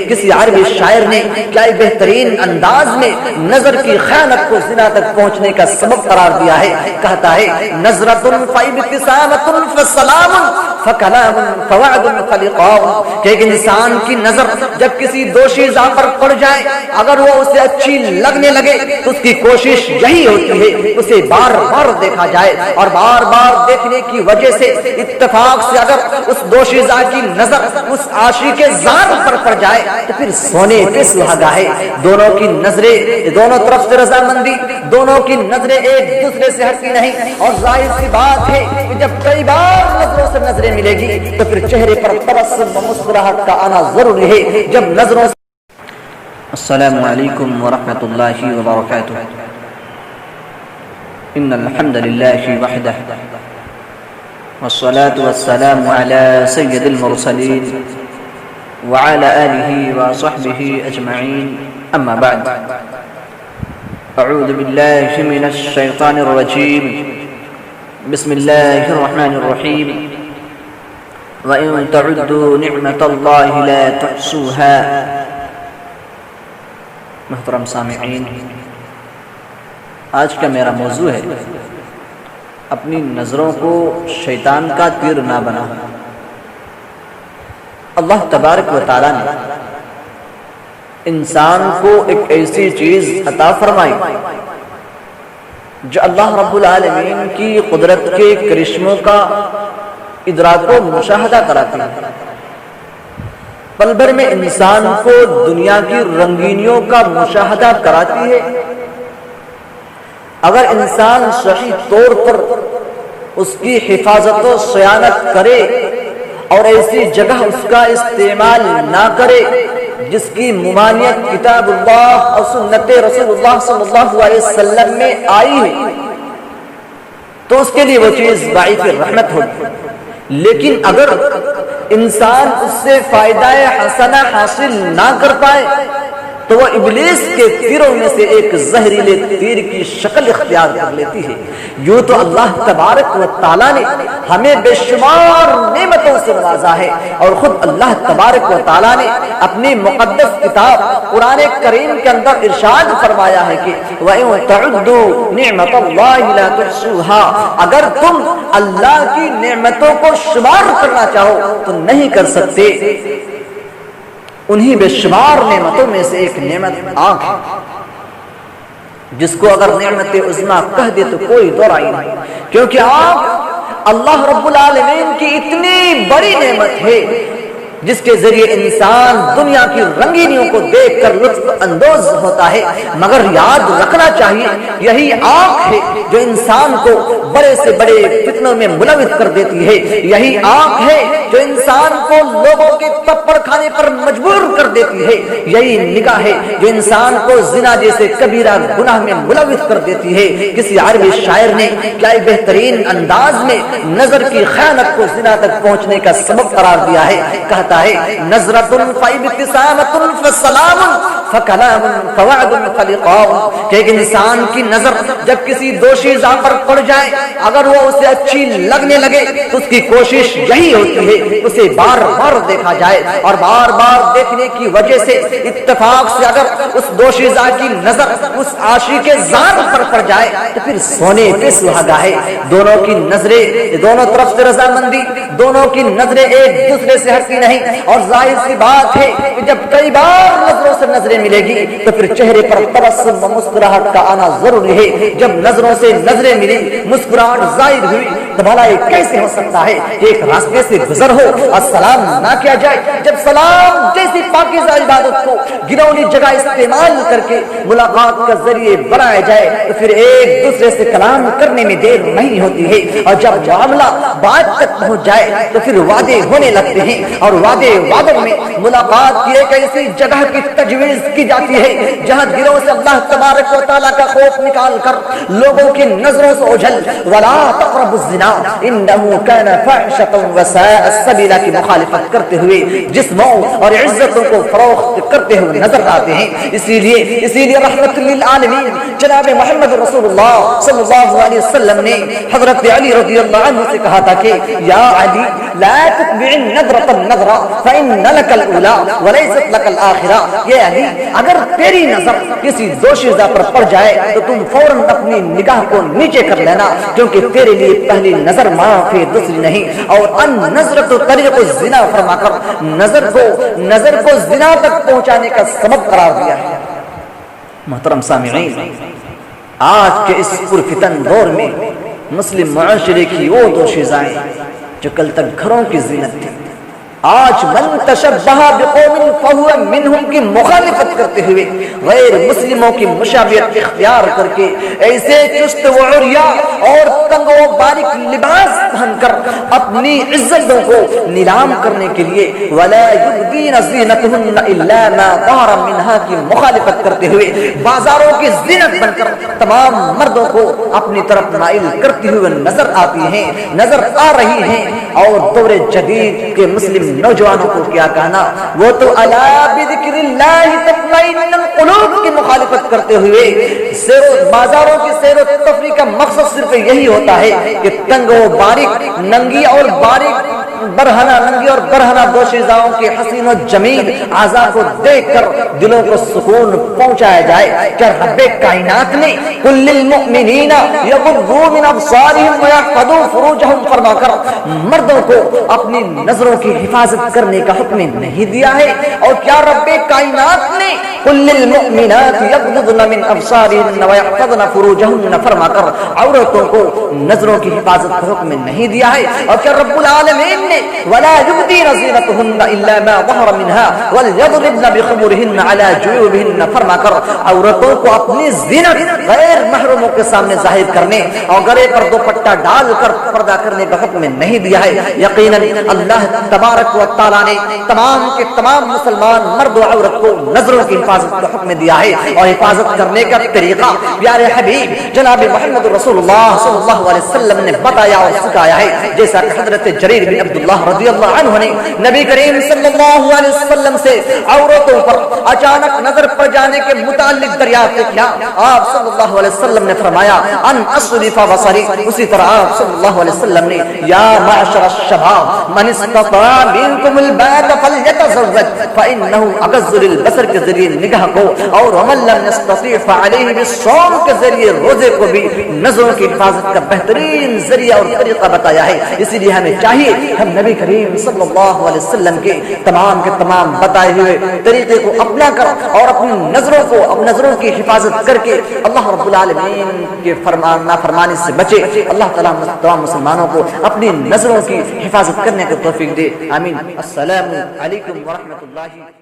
کسی عربی شاعر نے کیا بہترین انداز میں نظر کی خیانت کو زنا تک پہنچنے کا سبب قرار دیا ہے. کہتا ہے نظرۃ فابتسامۃ فسلام فکلام فوعد فلقاء، کہ ایک انسان کی نظر جب کسی دوشیزہ پر پڑ جائے، اگر وہ اسے اچھی لگنے لگے تو اس کی کوشش یہی ہوتی ہے اسے بار بار دیکھا جائے، اور بار بار دیکھنے کی وجہ سے اتفاق سے اگر اس دوشیزہ کی نظر اس عاشق زار پر پڑ جائے تو پھر سونے پہ سہاگا ہے. دونوں کی نظریں، دونوں طرف سے رضامندی، دونوں کی نظریں ایک دوسرے سے ہٹتی نہیں، اور ظاہر سی بات ہے کہ جب کئی بار نظروں سے نظریں ملے گی تو پھر چہرے پر تبسم و مسکراہٹ کا آنا ضروری ہے. جب نظروں سے السلام علیکم ورحمۃ اللہ وبرکاتہ. ان الحمد للہ وحدہ والصلاة والسلام على سید المرسلین وعلى آلہ وصحبہ اجمعین. اما بعد، اعوذ باللہ من الشیطان الرجیم. بسم اللہ الرحمن الرحیم. وَإِن تَعُدُّوا نِعْمَةَ اللَّهِ لَا تُحْصُوهَا. محترم سامعین، آج کا میرا موضوع ہے اپنی نظروں کو شیطان کا تیر نہ بنا. اللہ تبارک و تعالیٰ نے انسان کو ایک ایسی چیز عطا فرمائی جو اللہ رب العالمین کی قدرت کے کرشموں کا ادراک و مشاہدہ کراتی ہے. پل بھر میں انسان کو دنیا کی رنگینیوں کا مشاہدہ کراتی ہے. اگر انسان صحیح طور پر اس کی حفاظت و صیانت کرے اور ایسی جگہ اس کا استعمال نہ کرے جس کی ممانعت کتاب اللہ اور سنت رسول اللہ صلی اللہ علیہ وسلم میں آئی ہے تو اس کے لیے وہ چیز باعث رحمت ہوگی. لیکن اگر انسان اس سے فائدہ حسنہ حاصل نہ کر پائے تو وہ ابلیس کے تیروں میں سے ایک زہریلے تیر کی شکل اختیار کر لیتی ہے. یوں تو اللہ تبارک و تعالیٰ نے ہمیں بے شمار نعمتوں سے نوازا ہے، اور خود اللہ تبارک و تعالیٰ نے اپنی مقدس کتاب قرآن کریم کے اندر ارشاد فرمایا ہے کہ وَإِن تَعُدُّوا نِعْمَةَ اللَّهِ لَا تُحْصُوهَا، اگر تم اللہ کی نعمتوں کو شمار کرنا چاہو تو نہیں کر سکتے. انہی بے شمار نعمتوں میں سے ایک نعمت آنکھ ہے، جس کو اگر نعمت عظمیٰ کہہ دے تو کوئی دو رائے نہیں، کیونکہ آنکھ اللہ رب العالمین کی اتنی بڑی نعمت ہے جس کے ذریعے انسان دنیا کی رنگینیوں کو دیکھ کر لطف اندوز ہوتا ہے. مگر یاد رکھنا چاہیے یہی آنکھ ہے جو انسان کو بڑے سے بڑے فتنوں میں ملوث کر دیتی ہے. یہی آنکھ ہے جو انسان کو لوگوں کے تھپڑ کھانے پر مجبور کر دیتی ہے. یہی نگاہ ہے جو انسان کو زنا جیسے کبیرہ گناہ میں ملوث کر دیتی ہے. کسی عربی شاعر نے کیا بہترین انداز میں نظر کی خیانت کو زنا تک پہنچنے کا سبب قرار دیا ہے. کہتا ہے نظرۃ فابتسامۃ فسلام فکلام فوعد فلقاء، کہ ایک انسان کی نظر جب کسی دوشیزہ پر پڑ جائے، اگر وہ اسے اچھی لگنے لگے تو اس کی کوشش یہی ہوتی ہے اسے بار بار دیکھا جائے، اور بار بار دیکھنے کی وجہ سے اتفاق سے اگر اس دوشیزہ کی نظر اس عاشق زار پر پڑ جائے تو پھر سونے پہ سہاگا ہے. دونوں کی نظریں، دونوں طرف سے رضامندی، دونوں کی نظریں ایک دوسرے سے ہٹتی نہیں، اور ظاہر سی بات ہے کہ جب کئی بار نظروں سے نظریں ملے گی تو پھر چہرے پر تبسم و مسکراہٹ کا آنا ضروری ہے. جب نظروں سے نظریں ملی، مسکراہٹ ظاہر ہوئی تو بھلا یہ کیسے ہو سکتا ہے کہ ایک راستے سے گزر ہو اور سلام نہ کیا جائے؟ جب سلام جیسی پاکیزہ عبادت کو گنونی جگہ استعمال کر کے ملاقات کا ذریعے بنایا جائے تو پھر ایک دوسرے سے کلام کرنے میں دیر نہیں ہوتی ہے، اور جب معاملہ بات تک پہنچ جائے تو پھر وعدے ہونے لگتے ہیں، اور وعدوں میں ملاقات کی ایک ایسی جگہ کی تجویز کی جاتی ہے جہاں دلوں سے اللہ تبارک و تعالیٰ کا خوف نکال کر لوگوں کی نظروں سے اوجھل ولا تقربوا الزنا انه كان فاحشة وساء سبیلا کی مخالفت کرتے ہوئے جسموں اور عزت عزتوں کو فروخت کرتے ہوئے نظر آتے ہیں. اسی لیے رحمت للعالمین جناب محمد رسول اللہ صلی اللہ علیہ وسلم نے حضرت علی رضی اللہ عنہ سے کہا تھا کہ یا علی لا تتبع النظرة النظرة فإن لك الأولى وليست لك الآخرة. یہ علی اگر تیری نظر کسی دوشیزہ پر پڑ جائے تو تم فوراً اپنی نگاہ کو نیچے کر لینا, کیونکہ تیرے لیے پہلی نظر معاف ہے دوسری نہیں. اور ان نظرۃ طریق الزنا فرما کر نظر کو زنا تک پہنچانے کا سبب قرار دیا ہے. محترم سامعین, آج کے اس پرفتن دور میں مسلم معاشرے کی وہ دو شیزائیں جو کل تک گھروں کی زینت تھی, آج من تشبہ بقوم فہو منہم کی مخالفت کرتے ہوئے غیر مسلموں کی مشابہت اختیار کر کے ایسے چست و عریا اور تنگ و باریک لباس پہن کر اپنی عزتوں کو نیلام کرنے کے لیے ولا یبدین زینتہن الا ما ظہر منہا کی مخالفت کرتے ہوئے بازاروں کی زینت بن کر تمام مردوں کو اپنی طرف مائل کرتی ہوئے نظر آ رہی ہیں. اور دور جدید کے مسلم نوجوانوں کو کیا کہنا, وہ تو الا بذکر اللہ تطمئن القلوب کی مخالفت کرتے ہوئے بازاروں کی سیر و تفریح کا مقصد صرف یہی ہوتا ہے کہ تنگ و باریک ننگی اور برہنہ دوشیزاؤں کے حسین و جمیل اعضاء کو دیکھ کر دلوں کو سکون پہنچایا جائے. کیا رب کائنات نے کل للمؤمنین یغضوا من ابصارهم ويحفظوا فروجهم فرما کر مردوں کو اپنی نظروں کی حفاظت کرنے کا حکم نہیں دیا ہے؟ اور کیا رب کائنات نے کل للمؤمنات یغضضن من ابصارهن ويحفظن فروجهن فرما کر عورتوں کو نظروں کی حفاظت کا حکم نہیں دیا ہے؟ اور کیا رب العالمین ولا يبدين زينتهن الا ما ظهر منها وليضربن بخمرهن على جيوبهن فرما کر عورتوں کو اپنی زینت غیر محرموں کے سامنے ظاہر کرنے اور گلے پر دوپٹہ ڈال کر پردہ کرنے کا حکم نہیں دیا ہے. یقیناً اللہ تبارک و تعالی نے تمام کے تمام مسلمان مرد و عورت کو نظروں کی حفاظت کا حکم دیا ہے, اور حفاظت کرنے کا طریقہ پیارے حبیب جناب محمد رسول اللہ صلی اللہ علیہ وسلم نے بتایا اور سکھایا ہے. جیسا کہ حضرت جریر بن عبداللہ رضی اللہ عنہ نے نبی کریم صلی اللہ علیہ وسلم سے عورتوں پر اچانک نظر پڑ جانے کے متعلق دریافت کیا. آپ صلی اللہ علیہ وسلم نے فرمایا ان اصرف بصری. اسی طرح آپ صلی اللہ علیہ وسلم نے یا معشر الشباب من استطاع منکم الباءۃ فلیتزوج فانه اغض للبصر کے ذریعے نگاہ کو, اور ومن لم یستطیع فعلیہ بالصوم کے ذریعے روزے کو بھی نظروں کی حفاظت کا بہترین ذریعہ اور طریقہ بتایا ہے. اسی لیے ہمیں چاہیے ہم نبی کریم صلی اللہ علیہ وسلم کے تمام بتائے ہوئے طریقے کو اپنا کر اور اپنی نظروں کی حفاظت کر کے اللہ رب العالمین کے نافرمانی سے بچے. اللہ تعالیٰ تمام مسلمانوں کو اپنی نظروں کی حفاظت کرنے کی توفیق دے. آمین. السلام علیکم ورحمۃ اللہ.